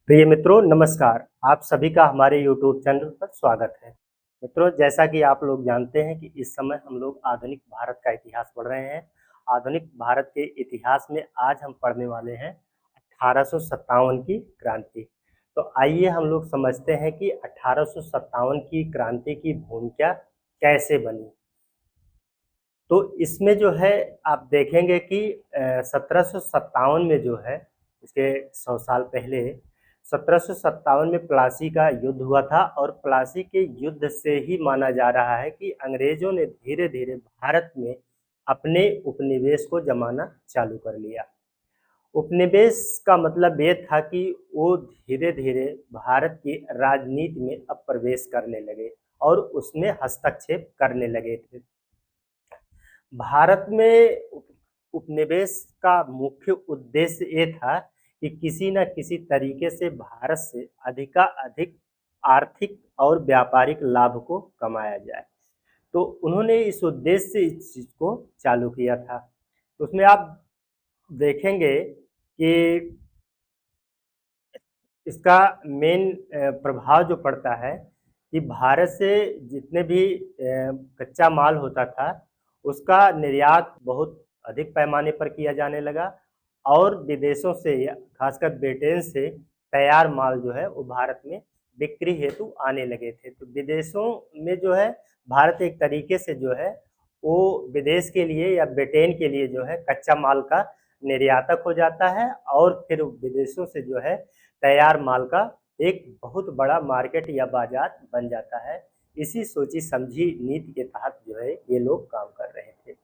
प्रिय मित्रों नमस्कार। आप सभी का हमारे यूट्यूब चैनल पर स्वागत है। मित्रों, जैसा कि आप लोग जानते हैं कि इस समय हम लोग आधुनिक भारत का इतिहास पढ़ रहे हैं। आधुनिक भारत के इतिहास में आज हम पढ़ने वाले हैं 1857 की क्रांति। तो आइए हम लोग समझते हैं कि 1857 की क्रांति की भूमिका कैसे बनी। तो इसमें जो है आप देखेंगे कि 1757 में जो है, इसके 100 साल पहले 1757 में प्लासी का युद्ध हुआ था और प्लासी के युद्ध से ही माना जा रहा है कि अंग्रेजों ने धीरे धीरे भारत में अपने उपनिवेश को जमाना चालू कर लिया। उपनिवेश का मतलब ये था कि वो धीरे धीरे भारत की राजनीति में अब प्रवेश करने लगे और उसमें हस्तक्षेप करने लगे थे। भारत में उपनिवेश का मुख्य उद्देश्य ये था कि किसी न किसी तरीके से भारत से अधिक आर्थिक और व्यापारिक लाभ को कमाया जाए। तो उन्होंने इस उद्देश्य से इस चीज़ को चालू किया था। तो उसमें आप देखेंगे कि इसका मेन प्रभाव जो पड़ता है कि भारत से जितने भी कच्चा माल होता था उसका निर्यात बहुत अधिक पैमाने पर किया जाने लगा और विदेशों से खासकर ब्रिटेन से तैयार माल जो है वो भारत में बिक्री हेतु आने लगे थे। तो विदेशों में जो है भारत एक तरीके से जो है वो विदेश के लिए या ब्रिटेन के लिए जो है कच्चा माल का निर्यातक हो जाता है और फिर विदेशों से जो है तैयार माल का एक बहुत बड़ा मार्केट या बाजार बन जाता है। इसी सोची समझी नीति के तहत जो है ये लोग काम कर रहे थे।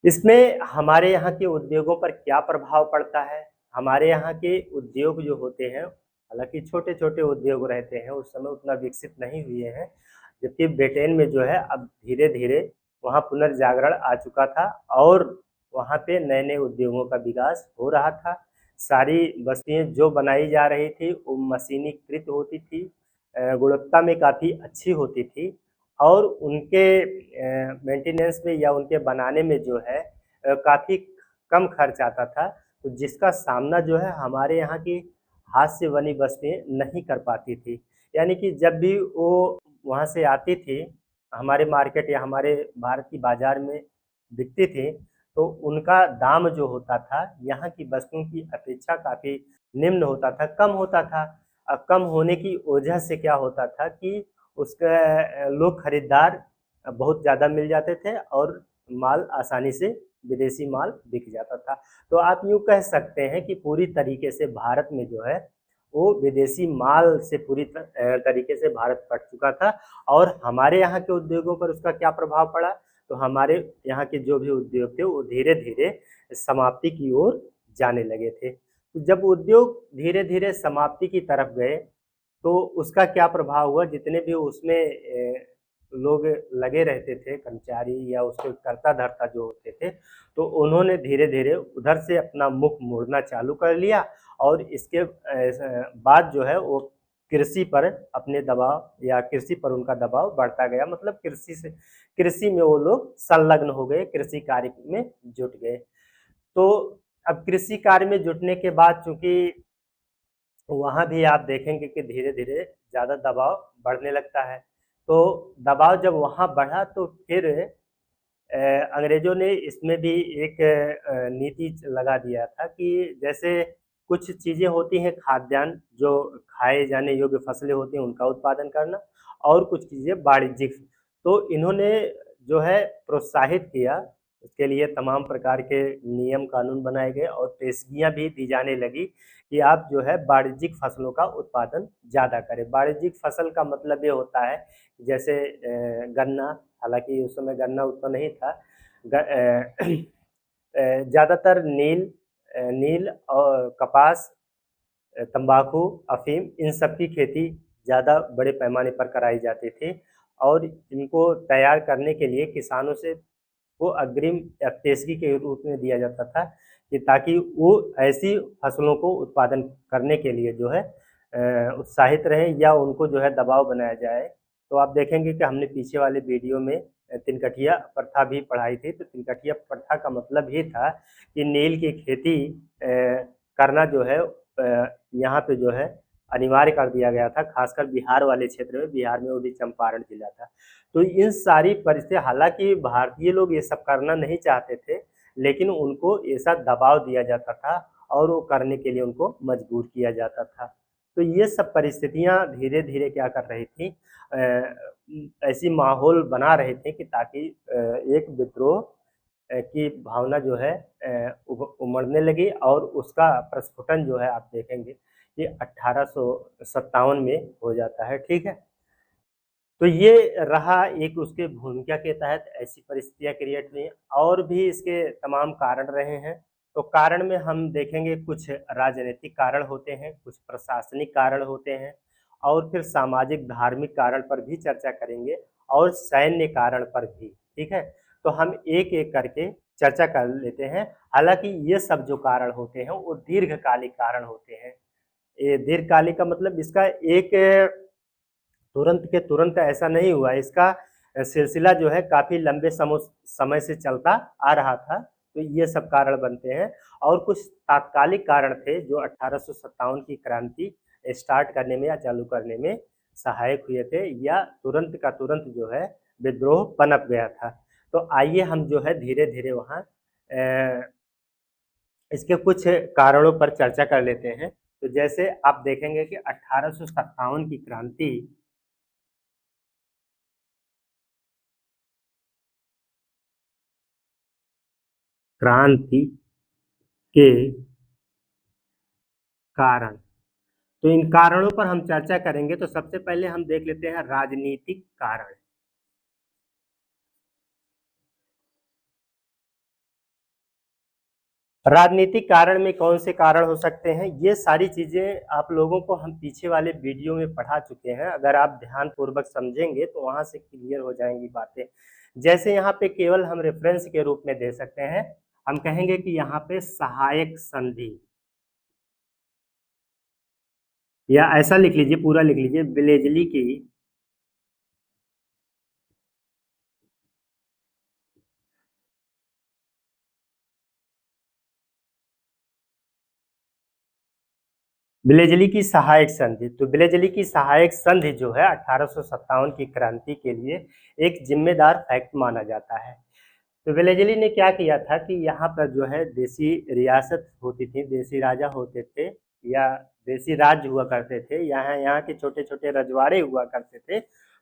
इसमें हमारे यहाँ के उद्योगों पर क्या प्रभाव पड़ता है? हमारे यहाँ के उद्योग जो होते हैं, हालांकि छोटे छोटे उद्योग रहते हैं, उस समय उतना विकसित नहीं हुए हैं, जबकि ब्रिटेन में जो है अब धीरे धीरे वहाँ पुनर्जागरण आ चुका था और वहाँ पे नए नए उद्योगों का विकास हो रहा था। सारी वस्तुएं जो बनाई जा रही थी वो मशीनीकृत होती थी, गुणवत्ता में काफ़ी अच्छी होती थी और उनके मेंटेनेंस में या उनके बनाने में जो है काफ़ी कम खर्च आता था। तो जिसका सामना जो है हमारे यहाँ की हाथ से बनी वस्तुएं नहीं कर पाती थी। यानी कि जब भी वो वहाँ से आती थी हमारे मार्केट या हमारे भारत की बाजार में बिकती थी तो उनका दाम जो होता था यहाँ की वस्तुओं की अपेक्षा काफ़ी निम्न होता था, कम होता था। कम होने की वजह से क्या होता था कि उसके लोग खरीदार बहुत ज़्यादा मिल जाते थे और माल आसानी से विदेशी माल बिक जाता था। तो आप यूँ कह सकते हैं कि पूरी तरीके से भारत में जो है वो विदेशी माल से पूरी तरीके से भारत पट चुका था और हमारे यहाँ के उद्योगों पर उसका क्या प्रभाव पड़ा? तो हमारे यहाँ के जो भी उद्योग थे वो धीरे धीरे समाप्ति की ओर जाने लगे थे। तो जब उद्योग धीरे धीरे समाप्ति की तरफ गए तो उसका क्या प्रभाव हुआ? जितने भी उसमें लोग लगे रहते थे, कर्मचारी या उसके कर्ता धर्ता जो होते थे, तो उन्होंने धीरे धीरे उधर से अपना मुख मोड़ना चालू कर लिया और इसके बाद जो है वो कृषि पर अपने दबाव या कृषि पर उनका दबाव बढ़ता गया। मतलब कृषि में वो लोग संलग्न हो गए, कृषि कार्य में जुट गए। तो अब कृषि कार्य में जुटने के बाद चूंकि वहाँ भी आप देखेंगे कि धीरे धीरे ज़्यादा दबाव बढ़ने लगता है। तो दबाव जब वहाँ बढ़ा तो फिर अंग्रेज़ों ने इसमें भी एक नीति लगा दिया था कि जैसे कुछ चीज़ें होती हैं खाद्यान्न जो खाए जाने योग्य फसलें होती हैं उनका उत्पादन करना और कुछ चीज़ें वाणिज्यिक। तो इन्होंने जो है प्रोत्साहित किया, उसके लिए तमाम प्रकार के नियम कानून बनाए गए और पेशगियाँ भी दी जाने लगी कि आप जो है वाणिज्यिक फसलों का उत्पादन ज़्यादा करें। वाणिज्यिक फसल का मतलब ये होता है जैसे गन्ना, हालाँकि उस समय गन्ना उतना नहीं था। ज़्यादातर नील और कपास, तंबाकू, अफ़ीम इन सब की खेती ज़्यादा बड़े पैमाने पर कराई जाती थी और इनको तैयार करने के लिए किसानों से वो अग्रिम या पेशगी के रूप में दिया जाता था कि ताकि वो ऐसी फसलों को उत्पादन करने के लिए जो है उत्साहित रहें या उनको जो है दबाव बनाया जाए। तो आप देखेंगे कि हमने पीछे वाले वीडियो में तिनकठिया प्रथा भी पढ़ाई थी। तो तिनकठिया प्रथा का मतलब ये था कि नील की खेती करना जो है यहाँ पे जो है अनिवार्य कर दिया गया था, खासकर बिहार वाले क्षेत्र में। बिहार में वो भी चंपारण जिला था। तो इन सारी परिस्थिति, हालांकि भारतीय लोग ये सब करना नहीं चाहते थे, लेकिन उनको ऐसा दबाव दिया जाता था और वो करने के लिए उनको मजबूर किया जाता था। तो ये सब परिस्थितियां धीरे धीरे क्या कर रही थी, ऐसी माहौल बना रहे थे कि ताकि एक विद्रोह की भावना जो है उमड़ने लगी, और उसका प्रस्फुटन जो है आप देखेंगे कि 1857 में हो जाता है। ठीक है, तो ये रहा एक उसके भूमिका के तहत ऐसी परिस्थितियां क्रिएट हुई। और भी इसके तमाम कारण रहे हैं। तो कारण में हम देखेंगे कुछ राजनीतिक कारण होते हैं, कुछ प्रशासनिक कारण होते हैं, और फिर सामाजिक धार्मिक कारण पर भी चर्चा करेंगे, और सैन्य कारण पर भी। ठीक है, तो हम एक एक करके चर्चा कर लेते हैं। हालांकि ये सब जो कारण होते हैं वो दीर्घकालिक कारण होते हैं। ये दीर्घकालिक का मतलब इसका एक तुरंत के तुरंत ऐसा नहीं हुआ, इसका सिलसिला जो है काफी लंबे समय से चलता आ रहा था। तो ये सब कारण बनते हैं। और कुछ तात्कालिक कारण थे जो 1857 की क्रांति स्टार्ट करने में या चालू करने में सहायक हुए थे, या तुरंत का तुरंत जो है विद्रोह पनप गया था। तो आइए हम जो है धीरे धीरे वहाँ इसके कुछ कारणों पर चर्चा कर लेते हैं। तो जैसे आप देखेंगे कि 1857 की क्रांति के कारण, तो इन कारणों पर हम चर्चा करेंगे। तो सबसे पहले हम देख लेते हैं राजनीतिक कारण। राजनीतिक कारण में कौन से कारण हो सकते हैं, ये सारी चीजें आप लोगों को हम पीछे वाले वीडियो में पढ़ा चुके हैं। अगर आप ध्यान पूर्वक समझेंगे तो वहां से क्लियर हो जाएंगी बातें। जैसे यहाँ पे केवल हम रेफरेंस के रूप में दे सकते हैं, हम कहेंगे कि यहाँ पे सहायक संधि, या ऐसा लिख लीजिए, पूरा लिख लीजिए, ब्लेजली की ब्लेजली की सहायक संधि। तो ब्लेजली की सहायक संधि जो है 1857 की क्रांति के लिए एक जिम्मेदार फैक्ट माना जाता है। तो ब्लेजली ने क्या किया था कि यहाँ पर जो है देसी रियासत होती थी, देसी राजा होते थे, या देसी राज्य हुआ करते थे, यहाँ यहाँ के छोटे छोटे रजवाड़े हुआ करते थे।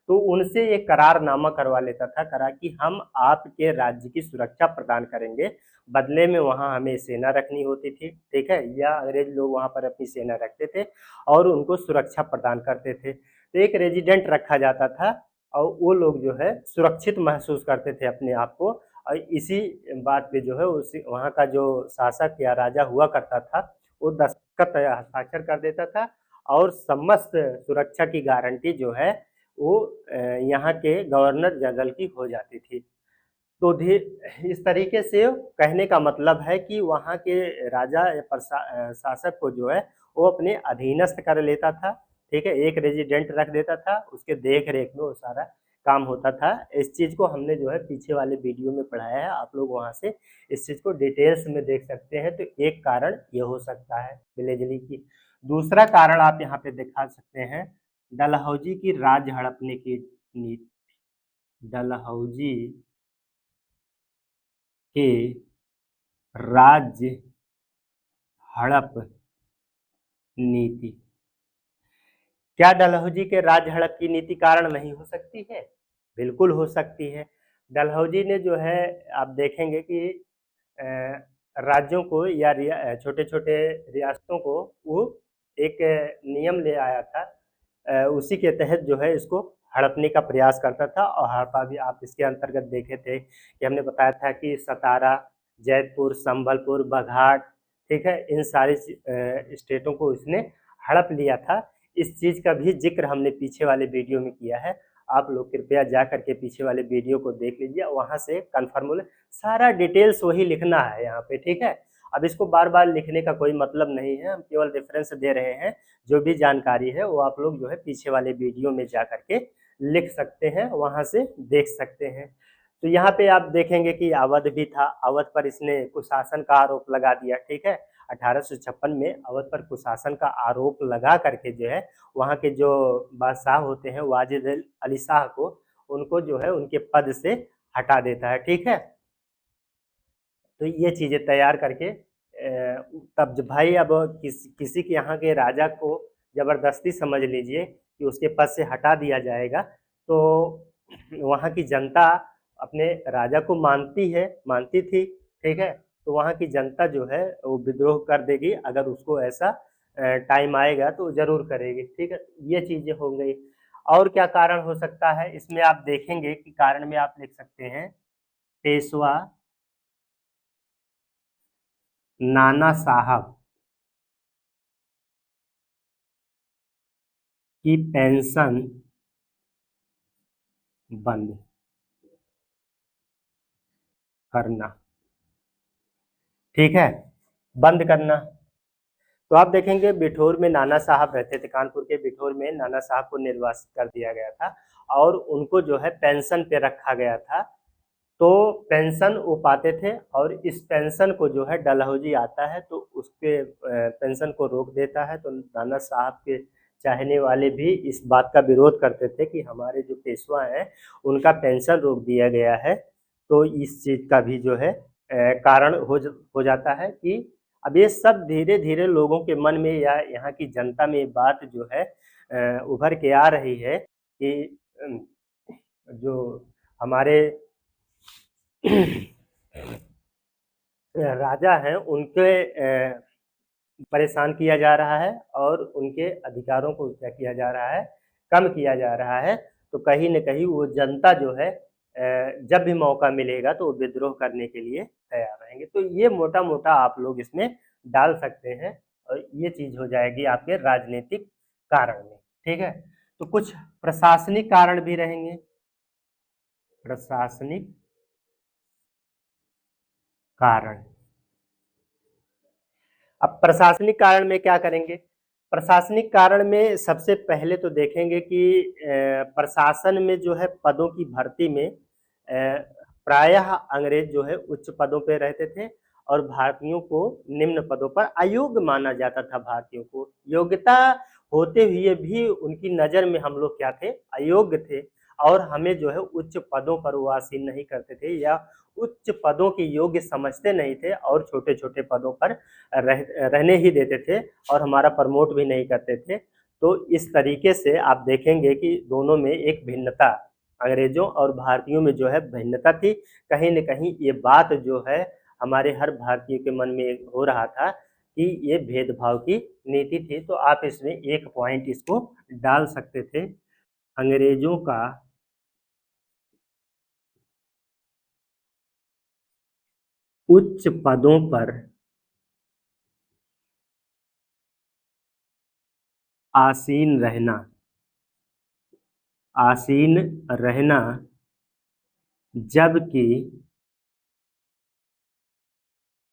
तो उनसे एक करारनामा करवा लेता था, करा कि हम आपके राज्य की सुरक्षा प्रदान करेंगे, बदले में वहाँ हमें सेना रखनी होती थी। ठीक है, या अंग्रेज लोग वहाँ पर अपनी सेना रखते थे और उनको सुरक्षा प्रदान करते थे। तो एक रेजिडेंट रखा जाता था, और वो लोग जो है सुरक्षित महसूस करते थे अपने आप को। और इसी बात पे जो है उसी वहाँ का जो शासक या राजा हुआ करता था, वो दस्तखत या हस्ताक्षर कर देता था, और समस्त सुरक्षा की गारंटी जो है वो यहाँ के गवर्नर जनरल की हो जाती थी। तो इस तरीके से कहने का मतलब है कि वहाँ के राजा या शासक को जो है वो अपने अधीनस्थ कर लेता था। ठीक है, एक रेजिडेंट रख देता था, उसके देख रेख में वो सारा काम होता था। इस चीज़ को हमने जो है पीछे वाले वीडियो में पढ़ाया है, आप लोग वहाँ से इस चीज़ को डिटेल्स में देख सकते हैं। तो एक कारण ये हो सकता है ब्लेजली की। दूसरा कारण आप यहाँ पे दिखा सकते हैं, डलहौजी की राज हड़पने की नीति। डलहौजी के राज्य हड़प नीति। क्या डलहौजी के राज्य हड़प की नीति कारण नहीं हो सकती है? बिल्कुल हो सकती है। डलहौजी ने जो है, आप देखेंगे कि राज्यों को या छोटे छोटे रियासतों को वो एक नियम ले आया था, उसी के तहत जो है इसको हड़पने का प्रयास करता था। और हड़पा भी आप इसके अंतर्गत देखे थे कि हमने बताया था कि सतारा, जैतपुर, संबलपुर, बघाट, ठीक है, इन सारे स्टेटों को इसने हड़प लिया था। इस चीज़ का भी जिक्र हमने पीछे वाले वीडियो में किया है। आप लोग कृपया जा करके पीछे वाले वीडियो को देख लीजिए, वहाँ से कन्फर्म हो, सारा डिटेल्स वही लिखना है यहाँ पे। ठीक है, अब इसको बार बार लिखने का कोई मतलब नहीं है, हम केवल रेफरेंस दे रहे हैं। जो भी जानकारी है वो आप लोग जो है पीछे वाले वीडियो में जा करके लिख सकते हैं, वहाँ से देख सकते हैं। तो यहाँ पे आप देखेंगे कि अवध भी था, अवध पर इसने कुशासन का आरोप लगा दिया, ठीक है। 1856 में अवध पर कुशासन का आरोप लगा करके जो है वहाँ के जो बादशाह होते हैं वाजिद अली शाह को, उनको जो है उनके पद से हटा देता है, ठीक है। तो ये चीज़ें तैयार करके तब जब भाई अब किसी के यहाँ के राजा को ज़बरदस्ती समझ लीजिए कि उसके पद से हटा दिया जाएगा, तो वहाँ की जनता अपने राजा को मानती थी, ठीक है। तो वहाँ की जनता जो है वो विद्रोह कर देगी, अगर उसको ऐसा टाइम आएगा तो ज़रूर करेगी, ठीक है। ये चीज़ें हो गई। और क्या कारण हो सकता है इसमें, आप देखेंगे कि कारण में आप लिख सकते हैं पेशवा नाना साहब की पेंशन बंद करना, ठीक है, बंद करना। तो आप देखेंगे बिठौर में नाना साहब रहते थे, कानपुर के बिठौर में नाना साहब को निर्वासित कर दिया गया था और उनको जो है पेंशन पे रखा गया था। तो पेंशन वो पाते थे और इस पेंशन को जो है डलहौजी आता है तो उसके पेंशन को रोक देता है। तो नाना साहब के चाहने वाले भी इस बात का विरोध करते थे कि हमारे जो पेशवा हैं उनका पेंशन रोक दिया गया है। तो इस चीज़ का भी जो है कारण हो जाता है कि अब ये सब धीरे धीरे लोगों के मन में या यहाँ की जनता में ये बात जो है उभर के आ रही है कि जो हमारे राजा हैं उनके परेशान किया जा रहा है और उनके अधिकारों को क्या किया जा रहा है, कम किया जा रहा है। तो कहीं न कहीं वो जनता जो है जब भी मौका मिलेगा तो वो विद्रोह करने के लिए तैयार रहेंगे। तो ये मोटा-मोटा आप लोग इसमें डाल सकते हैं और ये चीज़ हो जाएगी आपके राजनीतिक कारण में, ठीक है। तो कुछ प्रशासनिक कारण भी रहेंगे, प्रशासनिक कारण। अब प्रशासनिक कारण में क्या करेंगे? प्रशासनिक कारण में सबसे पहले तो देखेंगे कि प्रशासन में जो है पदों की भर्ती में प्रायः अंग्रेज जो है उच्च पदों पे रहते थे और भारतीयों को निम्न पदों पर अयोग्य माना जाता था। भारतीयों को योग्यता होते हुए भी उनकी नज़र में हम लोग क्या थे? अयोग्य थे और हमें जो है उच्च पदों पर वो आसीन नहीं करते थे या उच्च पदों के योग्य समझते नहीं थे और छोटे-छोटे पदों पर रहने ही देते थे और हमारा प्रमोट भी नहीं करते थे। तो इस तरीके से आप देखेंगे कि दोनों में एक भिन्नता, अंग्रेज़ों और भारतीयों में जो है भिन्नता थी। कहीं न कहीं ये बात जो है हमारे हर भारतीय के मन में हो रहा था कि ये भेदभाव की नीति थी। तो आप इसमें एक पॉइंट इसको डाल सकते थे, अंग्रेज़ों का उच्च पदों पर आसीन रहना आसीन रहना जबकि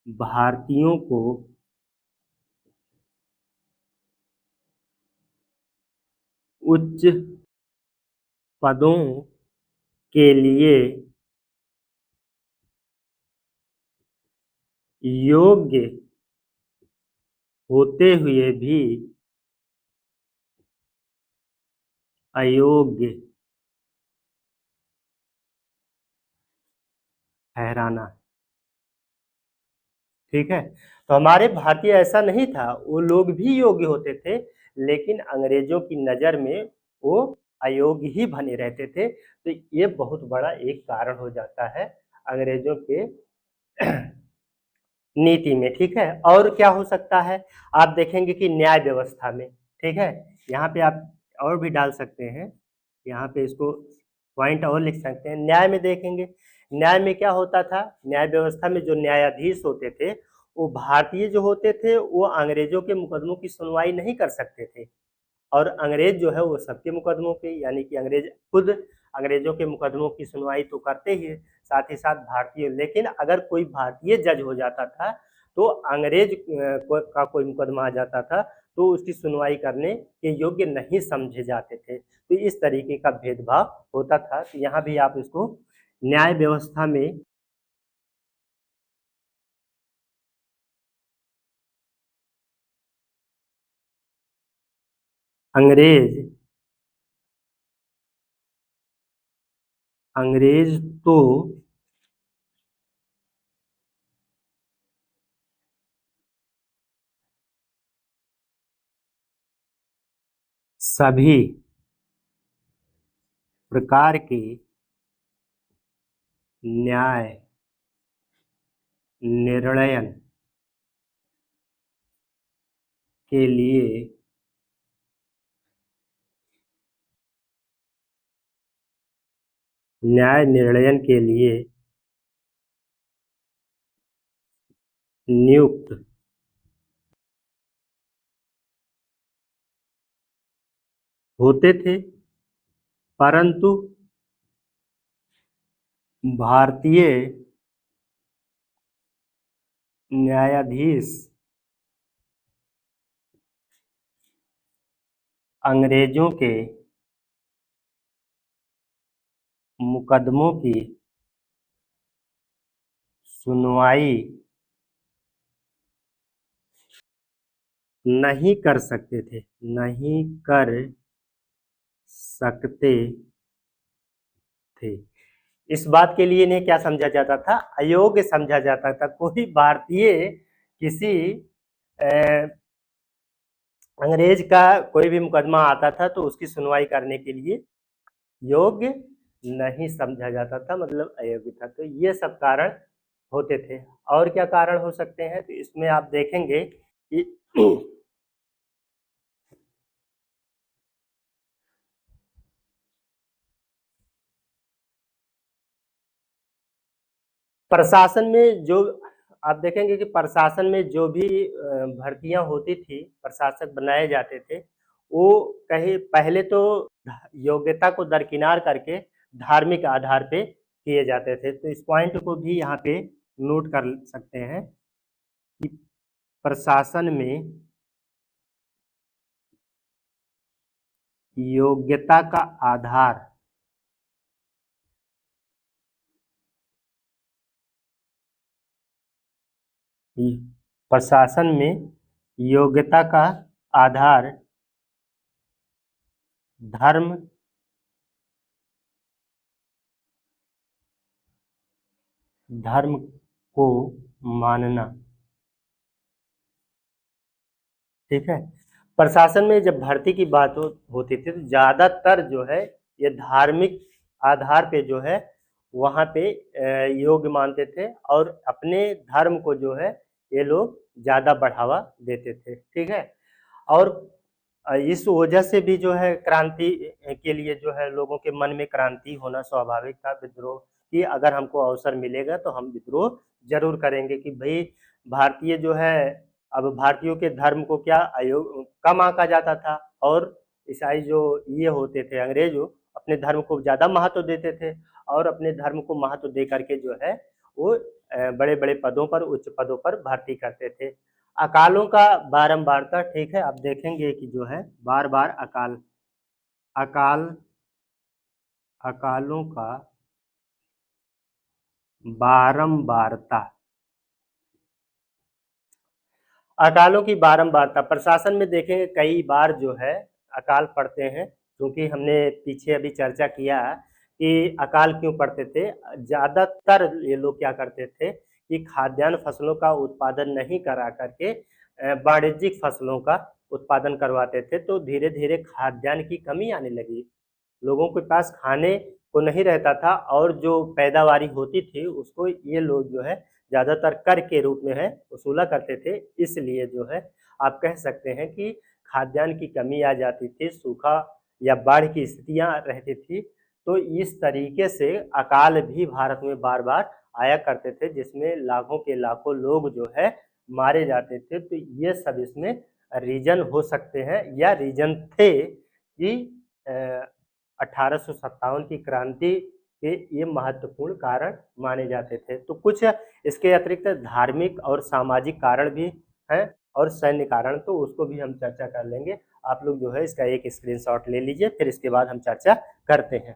भारतीयों को उच्च पदों के लिए योग्य होते हुए भी अयोग्य ठहराना, ठीक है। तो हमारे भारतीय ऐसा नहीं था, वो लोग भी योग्य होते थे लेकिन अंग्रेजों की नज़र में वो अयोग्य ही बने रहते थे। तो ये बहुत बड़ा एक कारण हो जाता है अंग्रेजों के नीति में, ठीक है। और क्या हो सकता है, आप देखेंगे कि न्याय व्यवस्था में, ठीक है, यहाँ पे आप और भी डाल सकते हैं, यहाँ पे इसको पॉइंट और लिख सकते हैं। न्याय में देखेंगे, न्याय में क्या होता था, न्याय व्यवस्था में जो न्यायाधीश होते थे वो भारतीय जो होते थे वो अंग्रेजों के मुकदमों की सुनवाई नहीं कर सकते थे और अंग्रेज जो है वो सबके मुकदमों के, यानी कि अंग्रेज खुद अंग्रेजों के मुकदमों की सुनवाई तो करते ही, साथ ही साथ भारतीय। लेकिन अगर कोई भारतीय जज हो जाता था तो अंग्रेज का कोई मुकदमा आ जाता था तो उसकी सुनवाई करने के योग्य नहीं समझे जाते थे। तो इस तरीके का भेदभाव होता था। तो यहाँ भी आप इसको न्याय व्यवस्था में अंग्रेज अंग्रेज तो सभी प्रकार के न्याय निर्णयन के लिए नियुक्त होते थे, परंतु भारतीय न्यायाधीश अंग्रेजों के मुकदमों की सुनवाई नहीं कर सकते थे। इस बात के लिए इन्हें क्या समझा जाता था? अयोग्य समझा जाता था। कोई भारतीय किसी अंग्रेज का कोई भी मुकदमा आता था तो उसकी सुनवाई करने के लिए योग्य नहीं समझा जाता था, मतलब अयोग्य था। तो ये सब कारण होते थे। और क्या कारण हो सकते हैं? तो इसमें आप देखेंगे कि प्रशासन में जो आप देखेंगे कि प्रशासन में जो भी भर्तियां होती थी, प्रशासक बनाए जाते थे, वो कहीं पहले तो योग्यता को दरकिनार करके धार्मिक आधार पे किए जाते थे। तो इस पॉइंट को भी यहाँ पे नोट कर सकते हैं कि प्रशासन में योग्यता का आधार प्रशासन में योग्यता का आधार धर्म को मानना। ठीक है। प्रशासन में जब भर्ती की बात होती थी तो ज्यादातर जो है ये धार्मिक आधार पे जो है वहां पे योग्य मानते थे और अपने धर्म को जो है ये लोग ज्यादा बढ़ावा देते थे। ठीक है। और इस वजह से भी जो है क्रांति के लिए जो है लोगों के मन में क्रांति होना स्वाभाविक था, विद्रोह कि अगर हमको अवसर मिलेगा तो हम विद्रोह जरूर करेंगे। कि भाई भारतीय जो है, अब भारतीयों के धर्म को क्या कम आंका जाता था और ईसाई जो ये होते थे अंग्रेज अपने धर्म को ज्यादा महत्व देते थे और अपने धर्म को महत्व दे करके जो है वो बड़े बड़े पदों पर, उच्च पदों पर भर्ती करते थे। अकालों का बारंबारता, ठीक है, आप देखेंगे कि जो है बार बार अकाल अकालों का बारंबारता अकालों की बारंबारता प्रशासन में देखेंगे कई बार जो है अकाल पड़ते हैं। क्योंकि हमने पीछे अभी चर्चा किया कि अकाल क्यों पड़ते थे। ज्यादातर ये लोग क्या करते थे कि खाद्यान्न फसलों का उत्पादन नहीं करा करके वाणिज्यिक फसलों का उत्पादन करवाते थे। तो धीरे धीरे खाद्यान्न की कमी आने लगी, लोगों के पास खाने को नहीं रहता था और जो पैदावारी होती थी उसको ये लोग जो है ज़्यादातर कर के रूप में है वसूला करते थे। इसलिए जो है आप कह सकते हैं कि खाद्यान्न की कमी आ जाती थी, सूखा या बाढ़ की स्थितियां रहती थी। तो इस तरीके से अकाल भी भारत में बार बार आया करते थे जिसमें लाखों के लाखों लोग जो है मारे जाते थे। तो ये सब इसमें रीजन हो सकते हैं या रीजन थे कि 1857 की क्रांति के ये महत्वपूर्ण कारण माने जाते थे। तो कुछ इसके अतिरिक्त धार्मिक और सामाजिक कारण भी हैं और सैन्य कारण, तो उसको भी हम चर्चा कर लेंगे। आप लोग जो है इसका एक स्क्रीनशॉट ले लीजिए, फिर इसके बाद हम चर्चा करते हैं।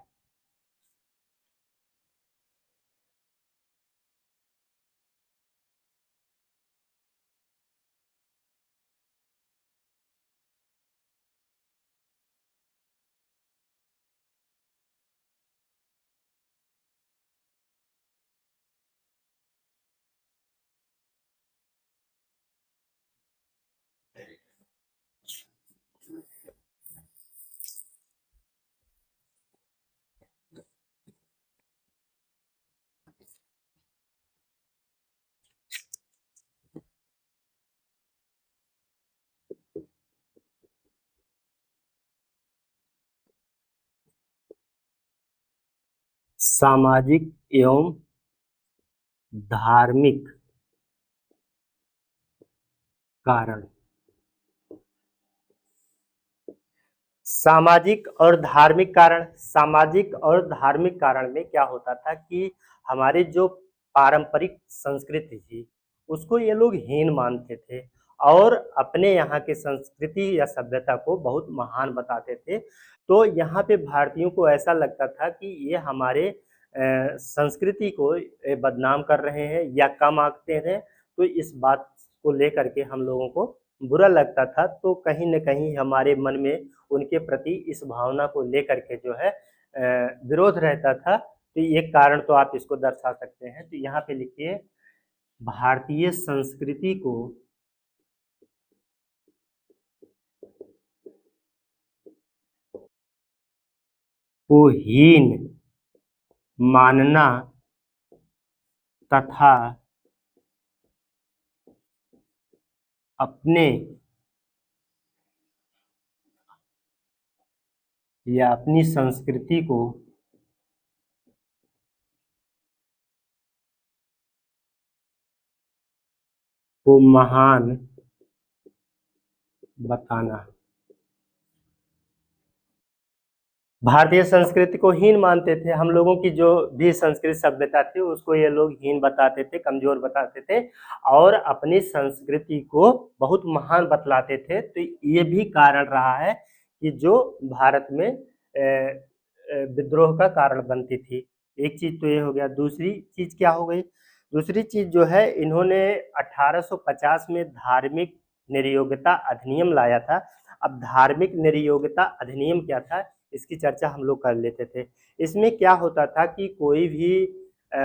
सामाजिक एवं धार्मिक कारण। सामाजिक और धार्मिक कारण, सामाजिक और धार्मिक कारण में क्या होता था कि हमारी जो पारंपरिक संस्कृति थी उसको ये लोग हीन मानते थे और अपने यहाँ के संस्कृति या सभ्यता को बहुत महान बताते थे। तो यहाँ पे भारतीयों को ऐसा लगता था कि ये हमारे संस्कृति को बदनाम कर रहे हैं या कम आंकते हैं। तो इस बात को लेकर के हम लोगों को बुरा लगता था। तो कहीं न कहीं हमारे मन में उनके प्रति इस भावना को लेकर के जो है विरोध रहता था। तो एक कारण तो आप इसको दर्शा सकते हैं। तो यहाँ पे लिखिए, भारतीय संस्कृति को हीन मानना तथा अपने या अपनी संस्कृति को महान बताना। भारतीय संस्कृति को हीन मानते थे। हम लोगों की जो भी संस्कृत सभ्यता थी उसको ये लोग हीन बताते थे, कमजोर बताते थे और अपनी संस्कृति को बहुत महान बतलाते थे। तो ये भी कारण रहा है कि जो भारत में विद्रोह का कारण बनती थी। एक चीज तो ये हो गया। दूसरी चीज क्या हो गई? दूसरी चीज जो है, इन्होंने 1850 में धार्मिक निर्योग्यता अधिनियम लाया था। अब धार्मिक निर्योग्यता अधिनियम क्या था, इसकी चर्चा हम लोग कर लेते थे। इसमें क्या होता था कि कोई भी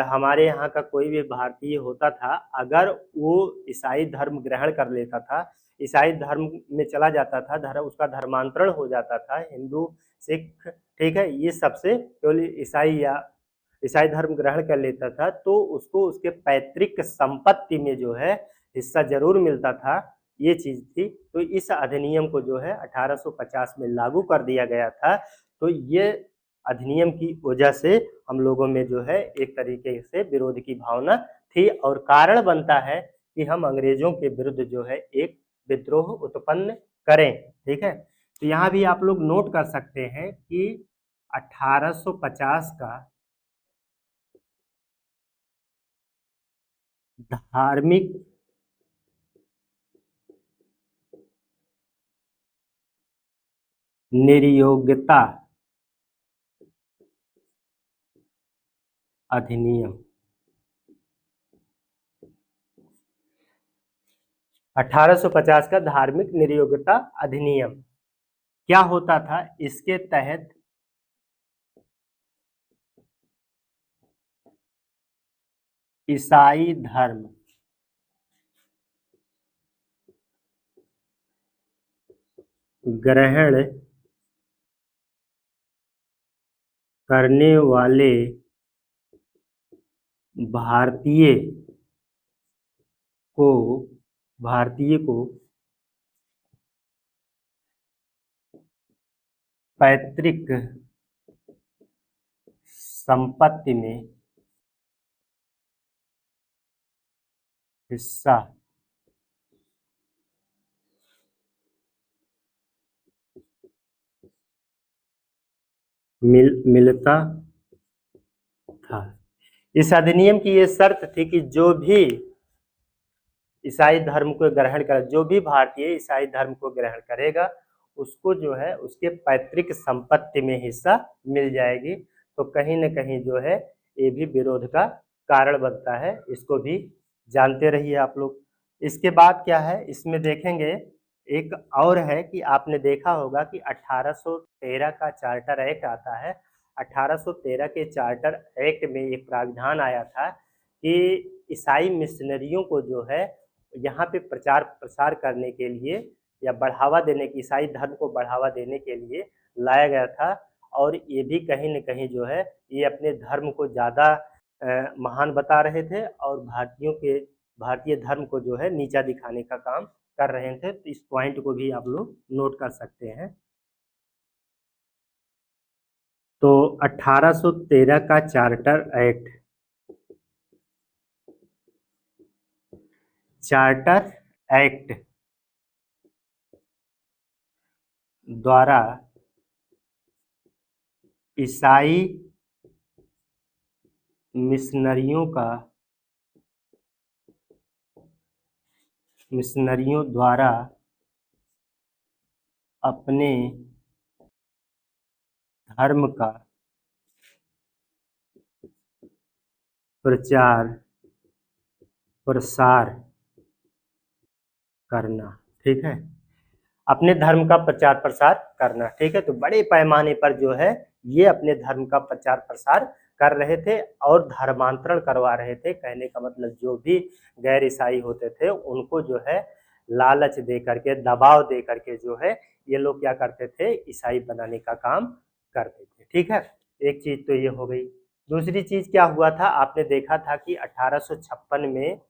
हमारे यहाँ का कोई भी भारतीय होता था, अगर वो ईसाई धर्म ग्रहण कर लेता था, ईसाई धर्म में चला जाता था, धर्म उसका धर्मांतरण हो जाता था, हिंदू सिख ठीक है ये सबसे केवल ईसाई या ईसाई धर्म ग्रहण कर लेता था, तो उसको उसके पैतृक संपत्ति में जो है हिस्सा जरूर मिलता था। ये चीज थी। तो इस अधिनियम को जो है 1850 में लागू कर दिया गया था। तो ये अधिनियम की वजह से हम लोगों में जो है एक तरीके से विरोध की भावना थी और कारण बनता है कि हम अंग्रेजों के विरुद्ध जो है एक विद्रोह उत्पन्न करें। ठीक है, तो यहाँ भी आप लोग नोट कर सकते हैं कि 1850 का धार्मिक निर्योग्यता अधिनियम, 1850 का धार्मिक निर्योग्यता अधिनियम क्या होता था? इसके तहत ईसाई धर्म ग्रहण करने वाले भारतीय को पैतृक संपत्ति में हिस्सा मिलता था। इस अधिनियम की ये शर्त थी कि जो भी ईसाई धर्म को ग्रहण कर, जो भी भारतीय ईसाई धर्म को ग्रहण करेगा उसको जो है उसके पैतृक संपत्ति में हिस्सा मिल जाएगी। तो कहीं न कहीं जो है ये भी विरोध का कारण बनता है, इसको भी जानते रहिए आप लोग। इसके बाद क्या है, इसमें देखेंगे एक और है कि आपने देखा होगा कि 1813 का चार्टर एक्ट आता है। 1813 के चार्टर एक्ट में एक प्राविधान आया था कि ईसाई मिशनरियों को जो है यहाँ पे प्रचार प्रसार करने के लिए या बढ़ावा देने की, ईसाई धर्म को बढ़ावा देने के लिए लाया गया था। और ये भी कहीं न कहीं जो है ये अपने धर्म को ज़्यादा महान बता रहे थे और भारतीय धर्म को जो है नीचा दिखाने का काम कर रहे थे। तो इस पॉइंट को भी आप लोग नोट कर सकते हैं। तो 1813 का चार्टर एक्ट द्वारा ईसाई मिशनरियों द्वारा अपने धर्म का प्रचार प्रसार करना। ठीक है, अपने धर्म का प्रचार प्रसार करना। ठीक है, तो बड़े पैमाने पर जो है ये अपने धर्म का प्रचार प्रसार कर रहे थे और धर्मांतरण करवा रहे थे। कहने का मतलब जो भी गैर ईसाई होते थे उनको जो है लालच दे करके, दबाव दे करके जो है ये लोग क्या करते थे, ईसाई बनाने का काम करते थे। ठीक है, एक चीज तो ये हो गई। दूसरी चीज क्या हुआ था, आपने देखा था कि 1856 में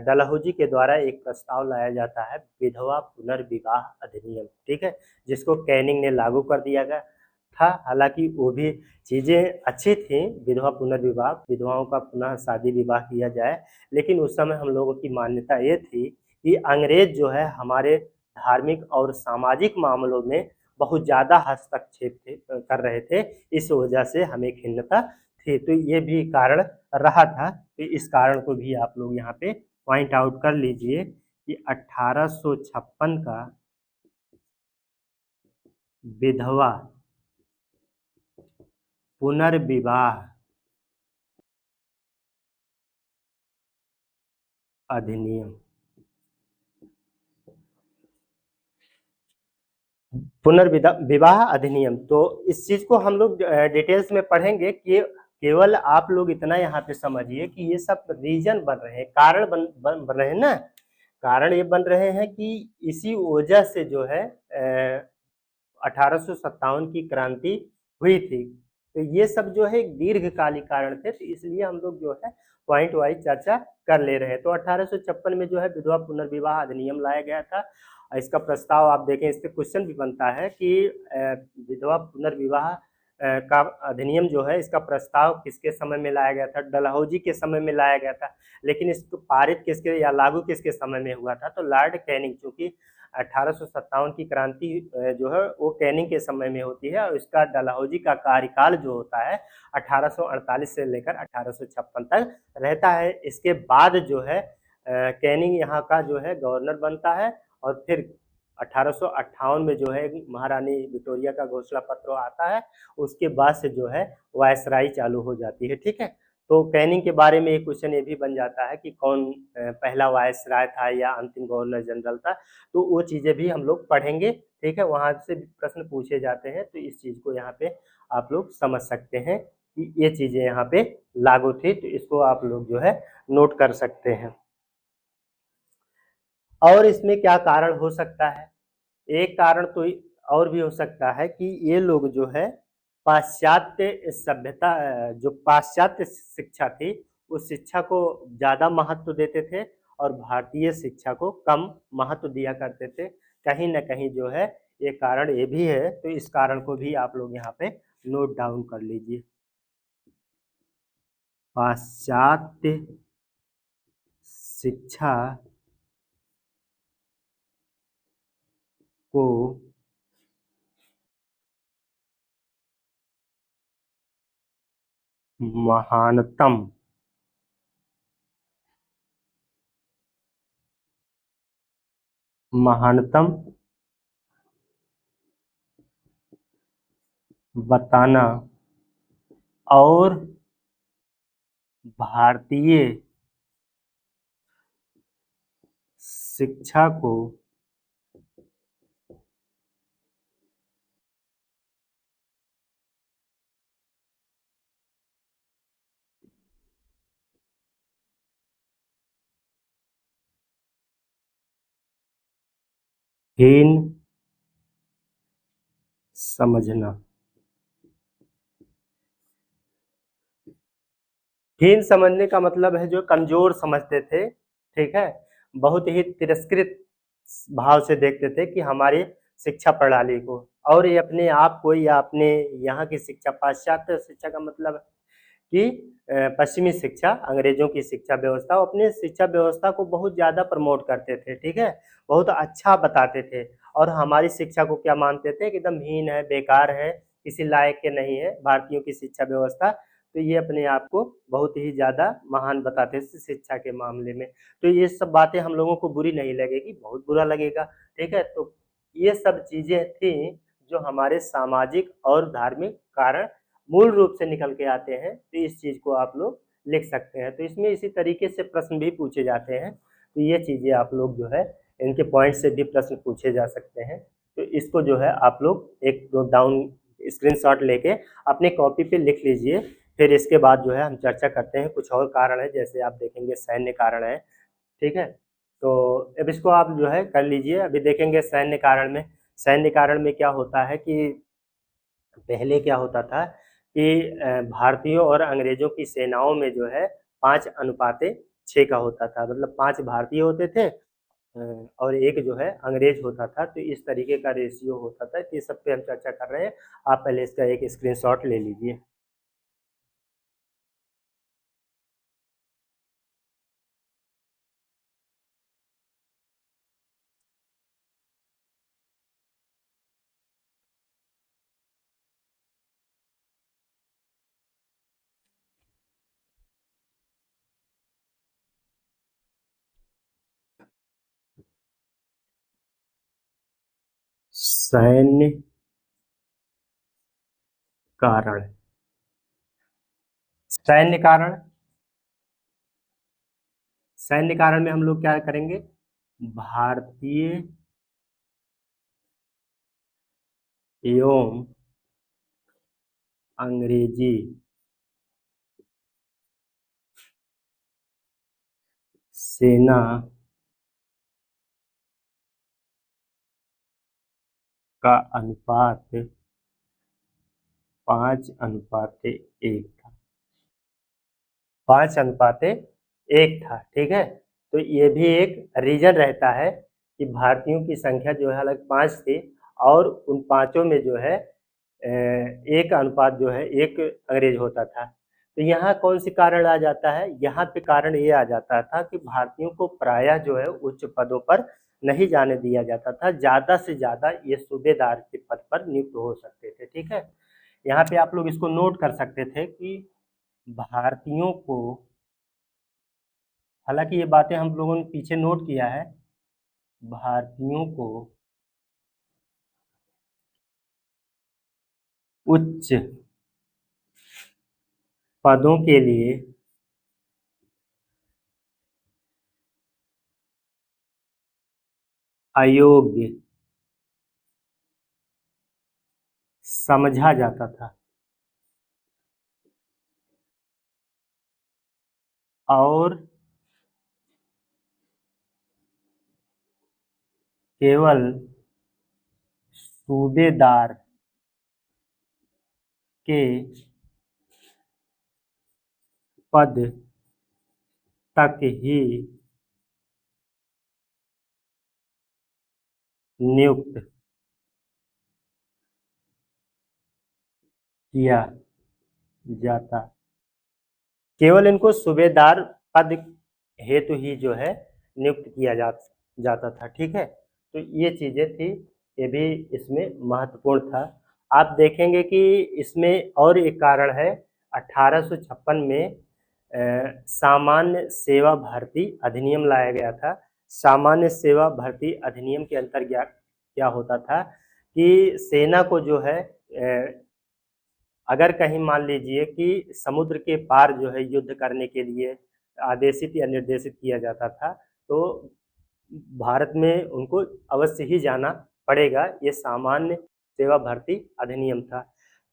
डलहौजी के द्वारा एक प्रस्ताव लाया जाता है, विधवा पुनर्विवाह अधिनियम। ठीक है, जिसको कैनिंग ने लागू कर दिया गया था। हालांकि वो भी चीज़ें अच्छी थी, विधवा पुनर्विवाह, विधवाओं का पुनः शादी विवाह किया जाए, लेकिन उस समय हम लोगों की मान्यता ये थी कि अंग्रेज जो है हमारे धार्मिक और सामाजिक मामलों में बहुत ज़्यादा हस्तक्षेप कर रहे थे, इस वजह से हमें खिन्नता थी। तो ये भी कारण रहा था। तो इस कारण को भी आप लोग यहाँ पे पॉइंट आउट कर लीजिए कि 1856 का विधवा पुनर्विवाह अधिनियम, पुनर्विवाह अधिनियम। तो इस चीज को हम लोग डिटेल्स में पढ़ेंगे कि केवल आप लोग इतना यहाँ पे समझिए कि ये सब रीजन बन रहे हैं, कारण बन रहे हैं ना, कारण ये बन रहे हैं कि इसी वजह से जो है 1857 की क्रांति हुई थी। तो ये सब जो है एक दीर्घकालिक कारण थे, तो इसलिए हम लोग जो है पॉइंट वाइज चर्चा कर ले रहे हैं। तो 1856 में जो है विधवा पुनर्विवाह अधिनियम लाया गया था। इसका प्रस्ताव आप देखें, इस पे क्वेश्चन भी बनता है कि विधवा पुनर्विवाह का अधिनियम जो है, इसका प्रस्ताव किसके समय में लाया गया था, डलहौजी के समय में लाया गया था। लेकिन इसको पारित किसके या लागू किसके समय में हुआ था, तो लॉर्ड कैनिंग, चूंकि 1857 की क्रांति जो है वो कैनिंग के समय में होती है और इसका डलहौजी का कार्यकाल जो होता है 1848 से लेकर 1856 तक रहता है। इसके बाद जो है कैनिंग यहाँ का जो है गवर्नर बनता है और फिर 1858 में जो है महारानी विक्टोरिया का घोषणा पत्र आता है, उसके बाद से जो है वायसराय चालू हो जाती है। ठीक है, तो कैनिंग के बारे में एक क्वेश्चन ये भी बन जाता है कि कौन पहला वायसराय था या अंतिम गवर्नर जनरल था, तो वो चीज़ें भी हम लोग पढ़ेंगे। ठीक है, वहाँ से प्रश्न पूछे जाते हैं, तो इस चीज़ को यहाँ पे आप लोग समझ सकते हैं कि ये चीज़ें यहाँ पे लागू थी, तो इसको आप लोग जो है नोट कर सकते हैं। और इसमें क्या कारण हो सकता है, एक कारण तो और भी हो सकता है कि ये लोग जो है पाश्चात्य सभ्यता, जो पाश्चात्य शिक्षा थी उस शिक्षा को ज़्यादा महत्व देते थे और भारतीय शिक्षा को कम महत्व दिया करते थे। कहीं ना कहीं जो है ये कारण ये भी है, तो इस कारण को भी आप लोग यहाँ पे नोट डाउन कर लीजिए। पाश्चात्य शिक्षा को महानतम बताना और भारतीय शिक्षा को हीन समझना। हीन समझने का मतलब है जो कमजोर समझते थे। ठीक है, बहुत ही तिरस्कृत भाव से देखते थे कि हमारी शिक्षा प्रणाली को। और ये अपने आप को या अपने यहाँ की शिक्षा, पाश्चात्य शिक्षा का मतलब कि पश्चिमी शिक्षा, अंग्रेजों की शिक्षा व्यवस्था, वो अपने शिक्षा व्यवस्था को बहुत ज़्यादा प्रमोट करते थे, ठीक है? बहुत अच्छा बताते थे और हमारी शिक्षा को क्या मानते थे कि एकदम हीन है, बेकार है, किसी लायक के नहीं है भारतीयों की शिक्षा व्यवस्था। तो ये अपने आप को बहुत ही ज़्यादा महान बताते थे शिक्षा के मामले में। तो ये सब बातें हम लोगों को बुरी नहीं लगेगी, बहुत बुरा लगेगा, ठीक है? तो ये सब चीज़ें थी जो हमारे सामाजिक और धार्मिक कारण मूल रूप से निकल के आते हैं, तो इस चीज़ को आप लोग लिख सकते हैं। तो इसमें इसी तरीके से प्रश्न भी पूछे जाते हैं, तो ये चीज़ें आप लोग जो है इनके पॉइंट से भी प्रश्न पूछे जा सकते हैं। तो इसको जो है आप लोग एक नोट डाउन स्क्रीनशॉट लेके अपने कॉपी पे लिख लीजिए। फिर इसके बाद जो है हम चर्चा करते हैं, कुछ और कारण है जैसे आप देखेंगे सैन्य कारण है, ठीक है? तो अब इसको आप जो है कर लीजिए। अभी देखेंगे सैन्य कारण में क्या होता है कि पहले क्या होता था कि भारतीयों और अंग्रेजों की सेनाओं में जो है 5:6 का होता था, मतलब 5 भारतीय होते थे और 1 जो है अंग्रेज होता था। तो इस तरीके का रेशियो होता था। तो ये सब पे हम चर्चा कर रहे हैं, आप पहले इसका एक स्क्रीनशॉट ले लीजिए। सैन्य कारण, सैन्य कारण, सैन्य कारण में हम लोग क्या करेंगे, भारतीय एवं अंग्रेजी सेना का अनुपात 5:1 था, 5:1 था, ठीक है? तो ये भी एक रीजन रहता है कि भारतीयों की संख्या जो है अलग 5 थी और उन पाँचों में जो है एक अनुपात जो है 1 अंग्रेज होता था। तो यहाँ कौन सी कारण आ जाता है, यहाँ पे कारण ये आ जाता था कि भारतीयों को प्रायः जो है उच्च पदों पर नहीं जाने दिया जाता था, ज़्यादा से ज़्यादा ये सूबेदार के पद पर नियुक्त हो सकते थे, ठीक है? यहाँ पे आप लोग इसको नोट कर सकते थे कि भारतीयों को, हालांकि ये बातें हम लोगों ने पीछे नोट किया है, भारतीयों को उच्च पदों के लिए अयोग्य समझा जाता था और केवल सूबेदार के पद तक ही नियुक्त किया जाता, केवल इनको सूबेदार पद हेतु ही जो है नियुक्त किया जाता था, ठीक है? तो ये चीज़ें थी, ये भी इसमें महत्वपूर्ण था। आप देखेंगे कि इसमें और एक कारण है, 1856 में सामान्य सेवा भर्ती अधिनियम लाया गया था। सामान्य सेवा भर्ती अधिनियम के अंतर्गत क्या होता था कि सेना को जो है अगर कहीं मान लीजिए कि समुद्र के पार जो है युद्ध करने के लिए आदेशित या निर्देशित किया जाता था, तो भारत में उनको अवश्य ही जाना पड़ेगा। ये सामान्य सेवा भर्ती अधिनियम था।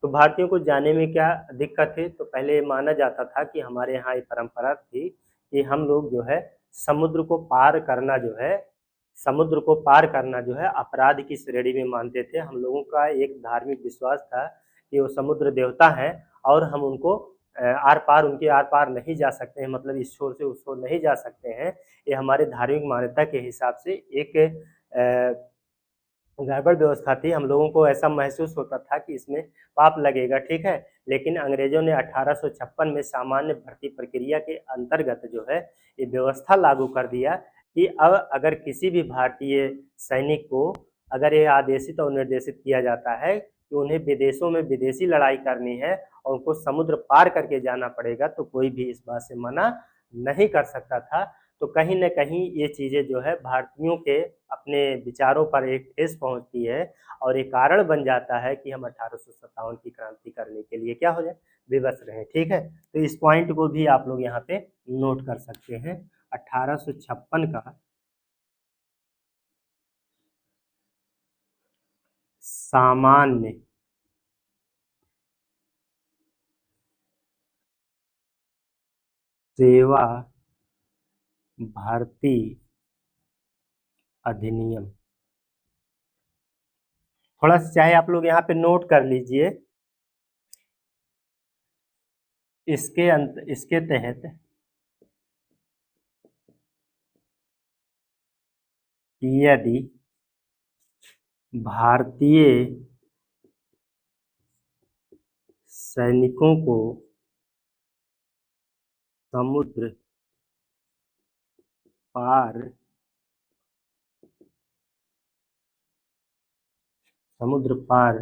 तो भारतीयों को जाने में क्या दिक्कत है, तो पहले ये माना जाता था कि हमारे यहाँ ये परंपरा थी कि हम लोग जो है समुद्र को पार करना जो है, समुद्र को पार करना जो है अपराध की श्रेणी में मानते थे। हम लोगों का एक धार्मिक विश्वास था कि वो समुद्र देवता हैं और हम उनको आर पार, उनके आर पार नहीं जा सकते हैं, मतलब इस छोर से उस छोर नहीं जा सकते हैं। ये हमारे धार्मिक मान्यता के हिसाब से एक गड़बड़ व्यवस्था थी, हम लोगों को ऐसा महसूस होता था कि इसमें पाप लगेगा, ठीक है। लेकिन अंग्रेजों ने 1856 में सामान्य भर्ती प्रक्रिया के अंतर्गत जो है ये व्यवस्था लागू कर दिया कि अब अगर किसी भी भारतीय सैनिक को अगर ये आदेशित और निर्देशित किया जाता है कि उन्हें विदेशों में विदेशी लड़ाई करनी है और उनको समुद्र पार करके जाना पड़ेगा, तो कोई भी इस बात से मना नहीं कर सकता था। तो कहीं न कहीं ये चीज़ें जो है भारतीयों के अपने विचारों पर एक ठेस पहुँचती है और ये कारण बन जाता है कि हम 1857 की क्रांति करने के लिए क्या हो जाए, विवश रहें, ठीक है। तो इस पॉइंट को भी आप लोग यहाँ पे नोट कर सकते हैं। 1856 का सामान्य सेवा भर्ती अधिनियम, थोड़ा सा चाहे आप लोग यहाँ पे नोट कर लीजिए। इसके तहत यदि भारतीय सैनिकों को समुद्र पार समुद्र पार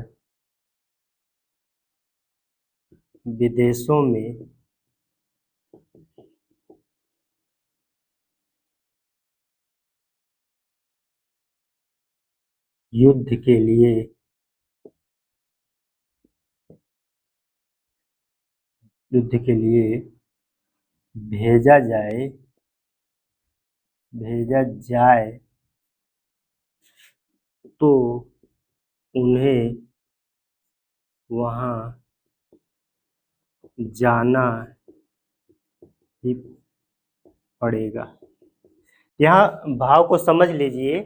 विदेशों में युद्ध के लिए भेजा जाए तो उन्हें वहां जाना ही पड़ेगा। यहाँ भाव को समझ लीजिए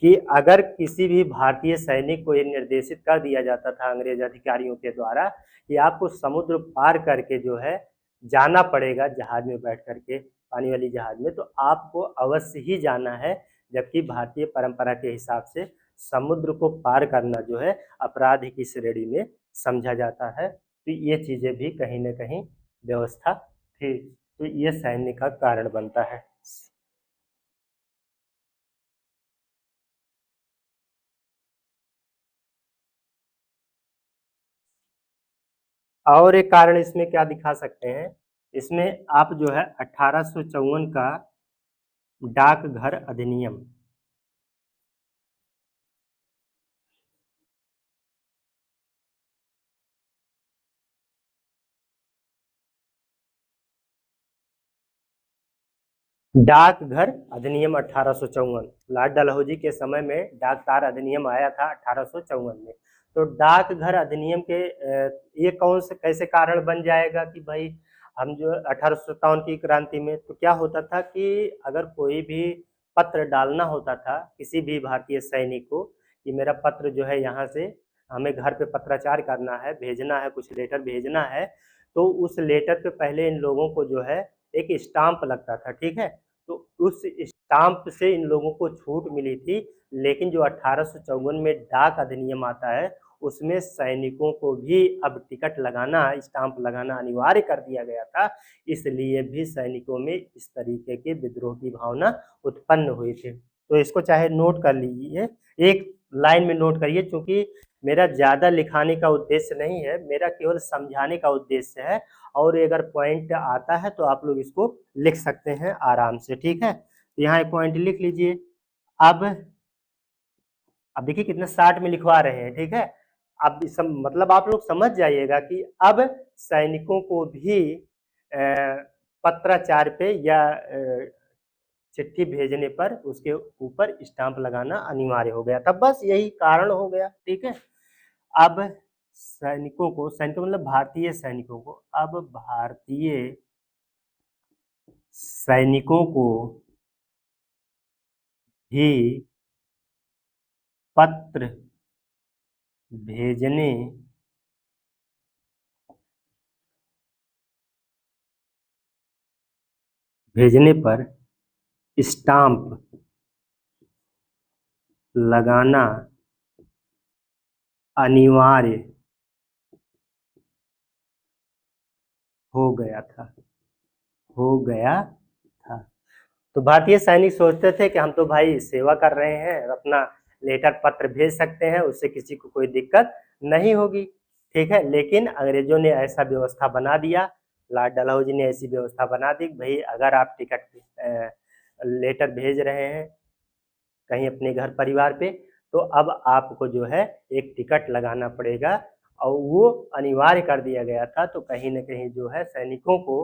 कि अगर किसी भी भारतीय सैनिक को ये निर्देशित कर दिया जाता था अंग्रेज अधिकारियों के द्वारा कि आपको समुद्र पार करके जो है जाना पड़ेगा जहाज में बैठ करके, पानी वाली जहाज में, तो आपको अवश्य ही जाना है। जबकि भारतीय परंपरा के हिसाब से समुद्र को पार करना जो है अपराध की श्रेणी में समझा जाता है। तो ये चीजें भी कहीं ना कहीं व्यवस्था थी, तो ये सैन्य का कारण बनता है। और एक कारण इसमें क्या दिखा सकते हैं, इसमें आप जो है 1854 का डाकघर अधिनियम, डाकघर अधिनियम 1854, लॉर्ड डलहौजी के समय में डाक तार अधिनियम आया था 1854 में। तो डाकघर अधिनियम के ये कौन से कैसे कारण बन जाएगा कि भाई हम जो 1857 की क्रांति में तो क्या होता था कि अगर कोई भी पत्र डालना होता था किसी भी भारतीय सैनिक को कि मेरा पत्र जो है यहाँ से हमें घर पे पत्राचार करना है, भेजना है, कुछ लेटर भेजना है, तो उस लेटर पे पहले इन लोगों को जो है एक स्टाम्प लगता था, ठीक है। तो उस स्टाम्प से इन लोगों को छूट मिली थी। लेकिन जो 1854 में डाक अधिनियम आता है उसमें सैनिकों को भी अब टिकट लगाना, स्टाम्प लगाना अनिवार्य कर दिया गया था। इसलिए भी सैनिकों में इस तरीके के विद्रोह की भावना उत्पन्न हुई थी। तो इसको चाहे नोट कर लीजिए, एक लाइन में नोट करिए, क्योंकि मेरा ज़्यादा लिखाने का उद्देश्य नहीं है, मेरा केवल समझाने का उद्देश्य है। और अगर पॉइंट आता है तो आप लोग इसको लिख सकते हैं आराम से, ठीक है। तो यहाँ एक पॉइंट लिख लीजिए। अब अब देखिए कितने शार्ट में लिखवा रहे हैं, ठीक है। अब मतलब आप लोग समझ जाइएगा कि अब सैनिकों को भी पत्राचार पे या चिट्ठी भेजने पर उसके ऊपर स्टाम्प लगाना अनिवार्य हो गया था, बस यही कारण हो गया, ठीक है। अब सैनिकों मतलब भारतीय सैनिकों को, अब भारतीय सैनिकों को भी पत्र भेजने भेजने पर स्टाम्प लगाना अनिवार्य हो गया था हो गया था। तो भारतीय सैनिक सोचते थे कि हम तो भाई सेवा कर रहे हैं, अपना लेटर पत्र भेज सकते हैं, उससे किसी को कोई दिक्कत नहीं होगी, ठीक है। लेकिन अंग्रेजों ने ऐसा व्यवस्था बना दिया, लॉर्ड डलहौजी ने ऐसी व्यवस्था बना दी कि भाई अगर आप लेटर भेज रहे हैं कहीं अपने घर परिवार पे, तो अब आपको जो है एक टिकट लगाना पड़ेगा, और वो अनिवार्य कर दिया गया था। तो कहीं न कहीं जो है सैनिकों को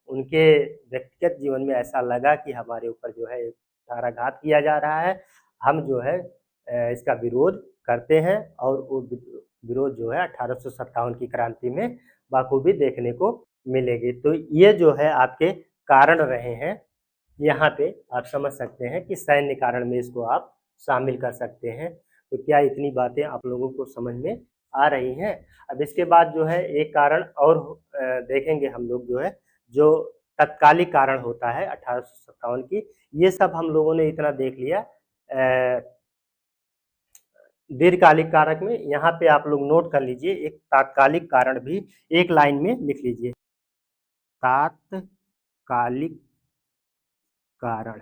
उनके व्यक्तिगत जीवन में ऐसा लगा कि हमारे ऊपर जो है कुठाराघात किया जा रहा है, हम जो है इसका विरोध करते हैं, और वो विरोध जो है 1857 की क्रांति में बाखूबी देखने को मिलेगी। तो ये जो है आपके कारण रहे हैं, यहाँ पे आप समझ सकते हैं कि सैन्य कारण में इसको आप शामिल कर सकते हैं। तो क्या इतनी बातें आप लोगों को समझ में आ रही हैं? अब इसके बाद जो है एक कारण और देखेंगे हम लोग जो है, जो तत्कालिक कारण होता है 1857 की, ये सब हम लोगों ने इतना देख लिया। दीर्घकालिक कारक में यहाँ पे आप लोग नोट कर लीजिए, एक तात्कालिक कारण भी एक लाइन में लिख लीजिए, तात्कालिक कारण।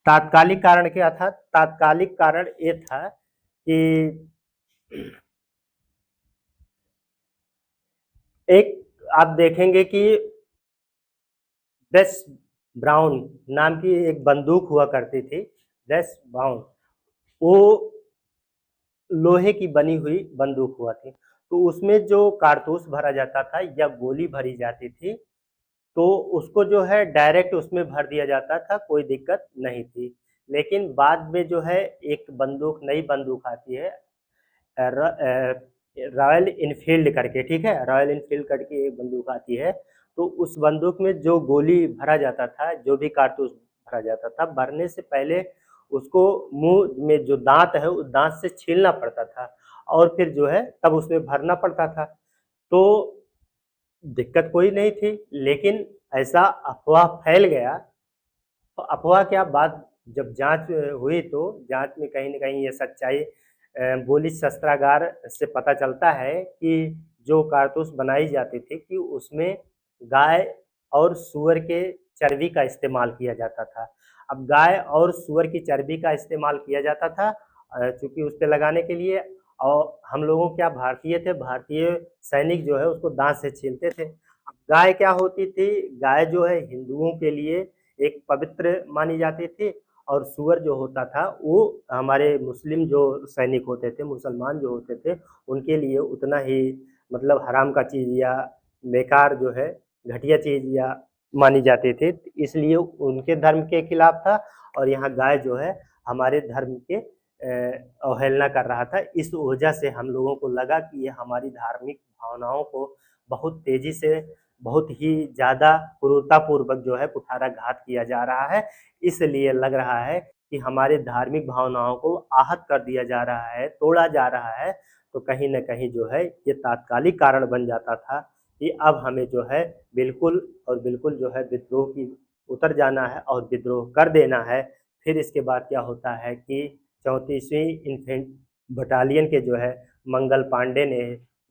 तात्कालिक कारण क्या था? तात्कालिक कारण ये था कि एक आप देखेंगे कि ब्रेस ब्राउन नाम की एक बंदूक हुआ करती थी, ब्रेस ब्राउन, वो लोहे की बनी हुई बंदूक हुआ थी। तो उसमें जो कारतूस भरा जाता था या गोली भरी जाती थी, तो उसको जो है डायरेक्ट उसमें भर दिया जाता था, कोई दिक्कत नहीं थी। लेकिन बाद में जो है एक बंदूक, नई बंदूक आती है, रॉयल इनफील्ड करके, ठीक है, रॉयल इनफील्ड करके एक बंदूक आती है। तो उस बंदूक में जो गोली भरा जाता था, जो भी कारतूस भरा जाता था, भरने से पहले उसको मुंह में जो दांत है उस दांत से छीलना पड़ता था, और फिर जो है तब उसमें भरना पड़ता था। तो दिक्कत कोई नहीं थी, लेकिन ऐसा अफवाह फैल गया। तो अफवाह क्या बात, जब जांच हुई तो जांच में कहीं न कहीं ये सच्चाई बोली शस्त्रागार से पता चलता है कि जो कारतूस बनाई जाती थी कि उसमें गाय और सूअर के चर्बी का इस्तेमाल किया जाता था। अब गाय और सूअर की चर्बी का इस्तेमाल किया जाता था चूँकि उस पे लगाने के लिए, और हम लोगों क्या भारतीय थे, भारतीय सैनिक जो है उसको दाँत से छीलते थे। अब गाय क्या होती थी, गाय जो है हिंदुओं के लिए एक पवित्र मानी जाती थी, और सूअर जो होता था वो हमारे मुस्लिम जो सैनिक होते थे, मुसलमान जो होते थे, उनके लिए उतना ही मतलब हराम का चीज़ या बेकार जो है घटिया चीज़ या मानी जाती थी, इसलिए उनके धर्म के खिलाफ था। और यहाँ गाय जो है हमारे धर्म के अवहेलना कर रहा था। इस वजह से हम लोगों को लगा कि ये हमारी धार्मिक भावनाओं को बहुत तेज़ी से, बहुत ही ज़्यादा क्रूरतापूर्वक जो है कुठाराघात किया जा रहा है। इसलिए लग रहा है कि हमारे धार्मिक भावनाओं को आहत कर दिया जा रहा है, तोड़ा जा रहा है। तो कहीं न कहीं जो है ये तात्कालिक कारण बन जाता था कि अब हमें जो है बिल्कुल और बिल्कुल जो है विद्रोह की उतर जाना है और विद्रोह कर देना है। फिर इसके बाद क्या होता है कि 34वीं इन्फेंट बटालियन के जो है मंगल पांडे ने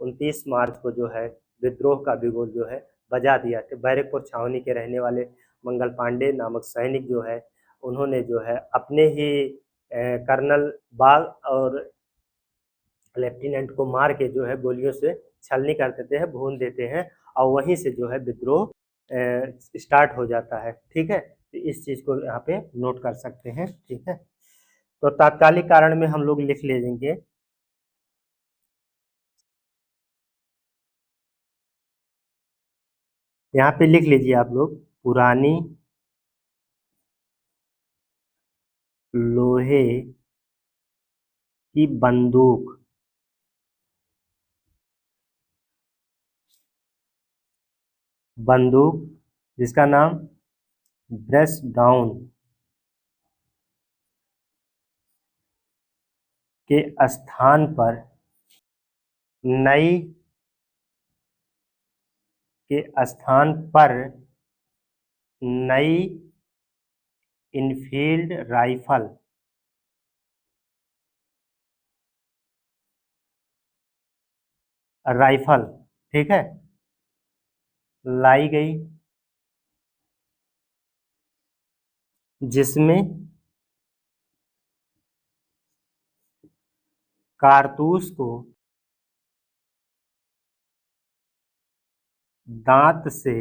29 मार्च को जो है विद्रोह का बिगुल जो है बजा दिया था। बैरकपुर छावनी के रहने वाले मंगल पांडे नामक सैनिक जो है, उन्होंने जो है अपने ही कर्नल बाग और लेफ्टिनेंट को मार के जो है गोलियों से छलनी कर देते हैं, भून देते हैं, और वहीं से जो है विद्रोह स्टार्ट हो जाता है, ठीक है। तो इस चीज़ को यहाँ पे नोट कर सकते हैं, ठीक है। तो तात्कालिक कारण में हम लोग लिख लेंगे, यहाँ पे लिख लीजिए आप लोग, पुरानी लोहे की बंदूक, बंदूक जिसका नाम ब्रश डाउन के स्थान पर नई के स्थान पर नई इनफील्ड राइफल राइफल, ठीक है, लाई गई, जिसमें कारतूस को दांत से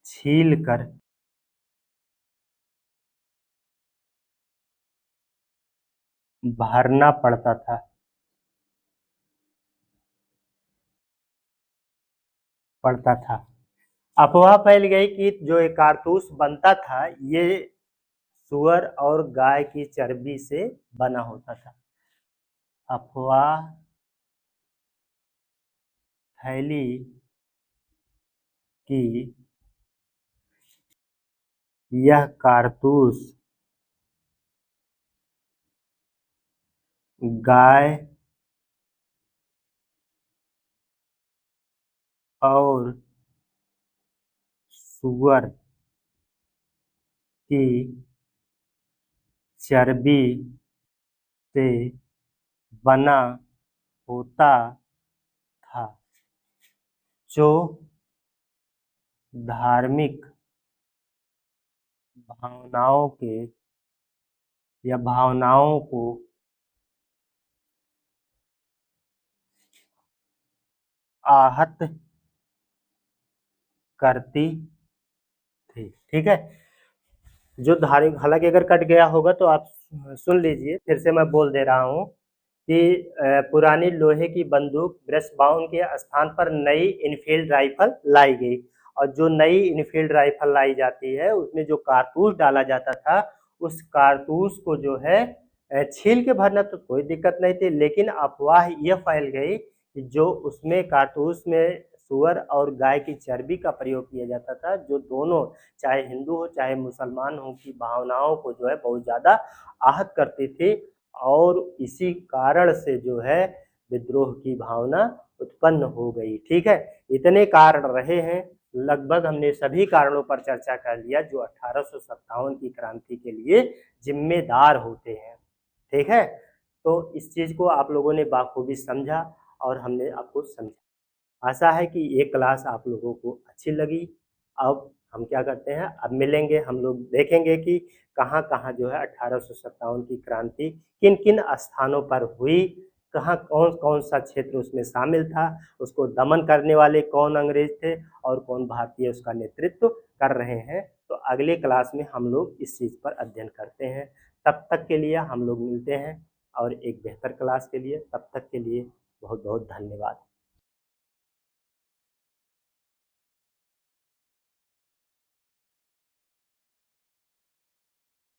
छीलकर भरना पड़ता था। अफवाह फैल गई कि जो ये कारतूस बनता था ये सुअर और गाय की चर्बी से बना होता था। अफवाह फैली कि यह कारतूस गाय और सुअर की चर्बी से बना होता था, जो धार्मिक भावनाओं को आहत करती थी। ठीक है, जो धार्मिक, हालांकि अगर कट गया होगा तो आप सुन लीजिए, फिर से मैं बोल दे रहा हूँ कि पुरानी लोहे की बंदूक ब्रश बाउंड के स्थान पर नई इनफील्ड राइफल लाई गई, और जो नई इनफील्ड राइफल लाई जाती है उसमें जो कारतूस डाला जाता था, उस कारतूस को जो है छील के भरना तो कोई दिक्कत नहीं थी, लेकिन अफवाह यह फैल गई कि जो उसमें कारतूस में सुअर और गाय की चर्बी का प्रयोग किया जाता था, जो दोनों चाहे हिंदू हो चाहे मुसलमान हो की भावनाओं को जो है बहुत ज़्यादा आहत करती थी, और इसी कारण से जो है विद्रोह की भावना उत्पन्न हो गई। ठीक है, इतने कारण रहे हैं, लगभग हमने सभी कारणों पर चर्चा कर लिया जो 1857 की क्रांति के लिए जिम्मेदार होते हैं। ठीक है, तो इस चीज़ को आप लोगों ने बाखूबी समझा और हमने आपको समझा। आशा है कि ये क्लास आप लोगों को अच्छी लगी। अब हम क्या करते हैं, अब मिलेंगे, हम लोग देखेंगे कि कहाँ कहाँ जो है 1857 की क्रांति किन किन स्थानों पर हुई, कहाँ कौन कौन सा क्षेत्र उसमें शामिल था, उसको दमन करने वाले कौन अंग्रेज थे और कौन भारतीय उसका नेतृत्व कर रहे हैं। तो अगले क्लास में हम लोग इस चीज़ पर अध्ययन करते हैं। तब तक के लिए हम लोग मिलते हैं और एक बेहतर क्लास के लिए, तब तक के लिए बहुत बहुत धन्यवाद।